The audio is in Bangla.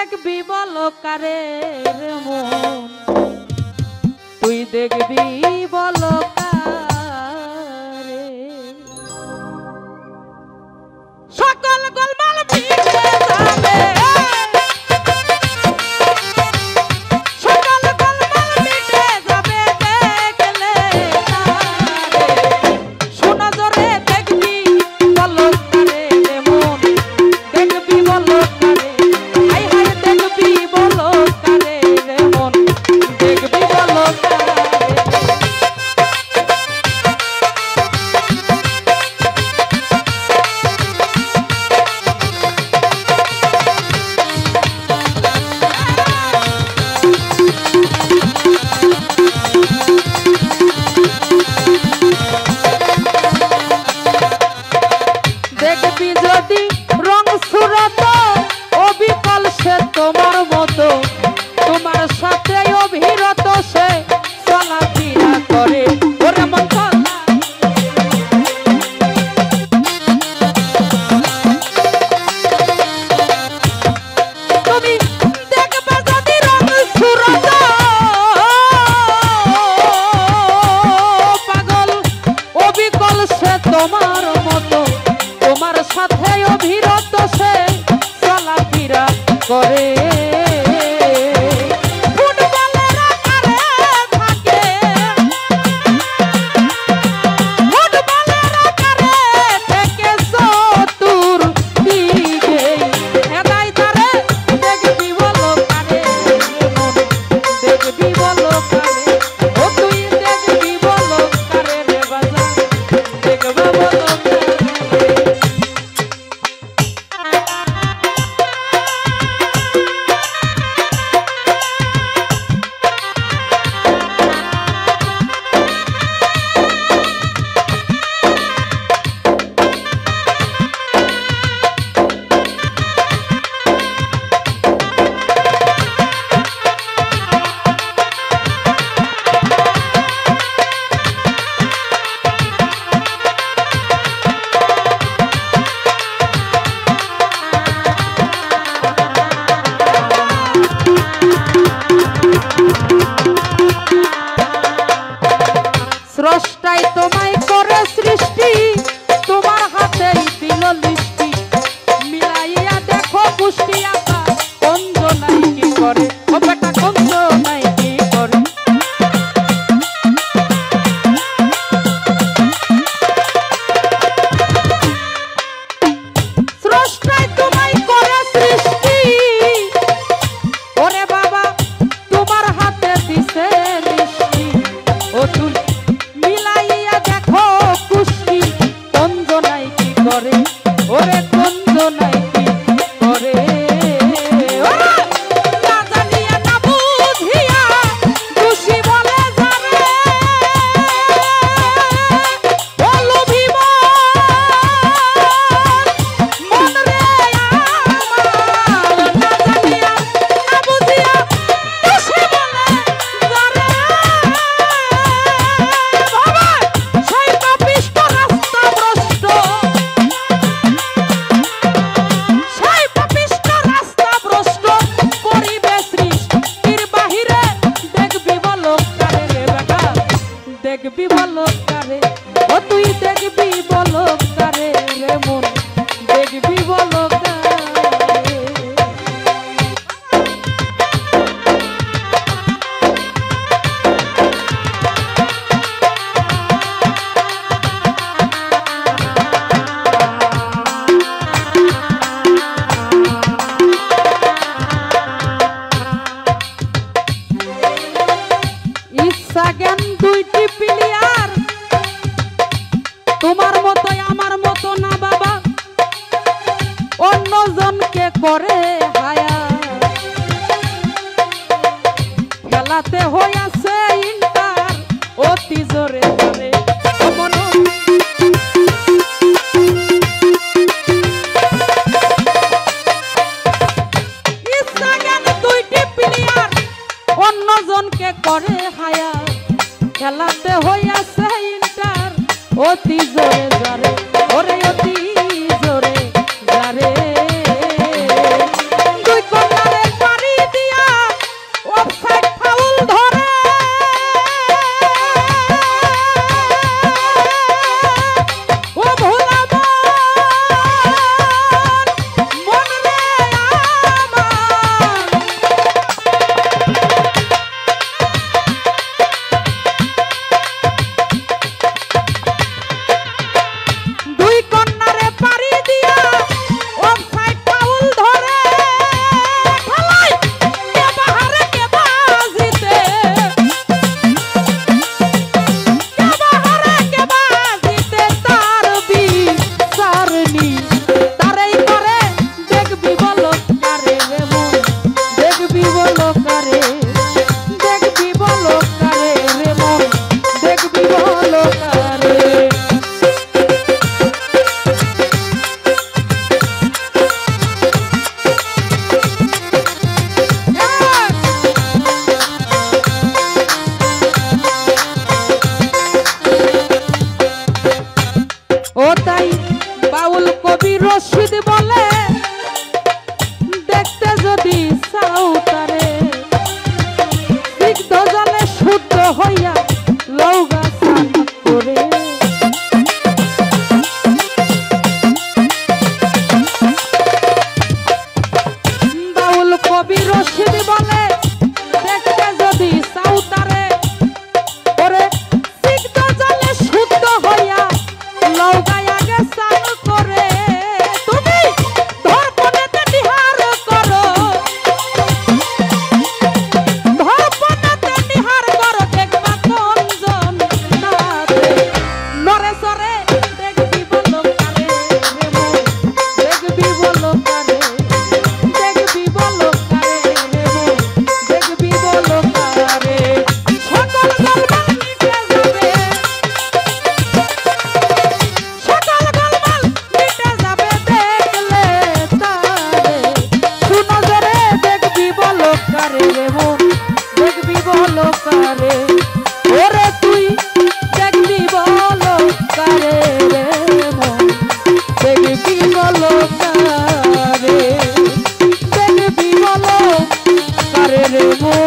দেখবি বলো কারে রে মন, তুই দেখবি বলো কারে। সকল গোলমাল মিটে যাবে, সকল গোলমাল মিটে যাবে দেখলে তারে। শোনা জোরে দেখবি বলো কারে রে মন, দেখবি বলো কারে। হাই হাই দেখবি বলো কারে রে মন, দেখবি বলো কারে। দেখবি যদি রং সুরত অবিকল সে তোমার মতো, তোমার সাথে অভিরত সে চলাফেরা করে। ওরে মন চলা তুমি দেখবে যদি রং সুরত পাগল অবিকল সে তোমার মতো, তোমার সাথে অভিরত সে চলাফেরা করে। ফুটবলের আকারে থাকে, ফুটবলের আকারে থেকে চতুর দিকে এদাই তারে। দেখবি বলো কারে মন, দেখবি বলো কারে। ও তুই দেখবি বলো কারে রে বাজার, দেখবে বলো কারে। স্রষ্টাই তোমায় করে সৃষ্টি, তোমার হাতেই দিল লিষ্টি। মিলাইয়া দেখো পুষ্টি আকা কঞ্জ নাই কি করে, ও বেটা কঞ্জ নাই কি করে। স্রষ্টাই তোমায় করে সৃষ্টি, ওরে বাবা তোমার হাতে দিছে লিষ্টি। ও তুই মিলাইয়া দেখো কুষ্টি কঞ্জ নাই কি করে, ওরে কঞ্জ নাই কি করে। না জানিয়া না বুঝিয়া খুশি বলে যাবে, বলো ভীমন মন রে আমার। না জানিয়া না বুঝিয়া খুশি বলে যাবে, সেই পাপিষ্ঠ রাস্তা ভ্রষ্ট, সেই পাপিষ্ঠ রাস্তা ভ্রষ্ট করিবে সৃষ্টির বাহিরে। দেখবি বলো কারে রে বেটা, দেখবি বলো কারে। ও তুই দেখবি বলো কারে রে মন, দেখবি বলো কারে। ইচ্ছা জ্ঞান দুইটি প্লেয়ার, তোমার মতোই আমার মতো না বাবা, অন্যজনকে করে হায়া। খেলাতে হইয়াছে ইন্টার অতি জোরে জোরে। ও মন ইচ্ছা জ্ঞান দুইটি প্লেয়ার, অন্যজনকে করে হায়া। খেলাতে হইয়াছে ইন্টার অতি জোরে জোরে, ওরে অতি জোরে জোরে। দুই কন্যারে কবি রশিদ বলে দেখতে যদি সাউতারে ওরে সিদ্ধ জলে শুদ্ধ হইয়া লৌগায় আগে স্নান করে তুমি ধর্পণেতে নিহার করো ধর্পণেতে নিহার করো দেখবা কোনজন নারে নরে সরে দেখবি বলো কারে রে মন দেখবি বলো কারে দেখবি বলো কারে রে মন দেখবি বলো কারে সকল গলবাল মিটে যাবে সকল গলবাল মিটে যাবে দেখলে তারে শুনো জরে দেখবি বলো কারে রে মন দেখবি বলো কারে ওরে তুই দেখবি বলো কারে রে মন দেখবি বলো কারে দেখবি বলো কারে রে মন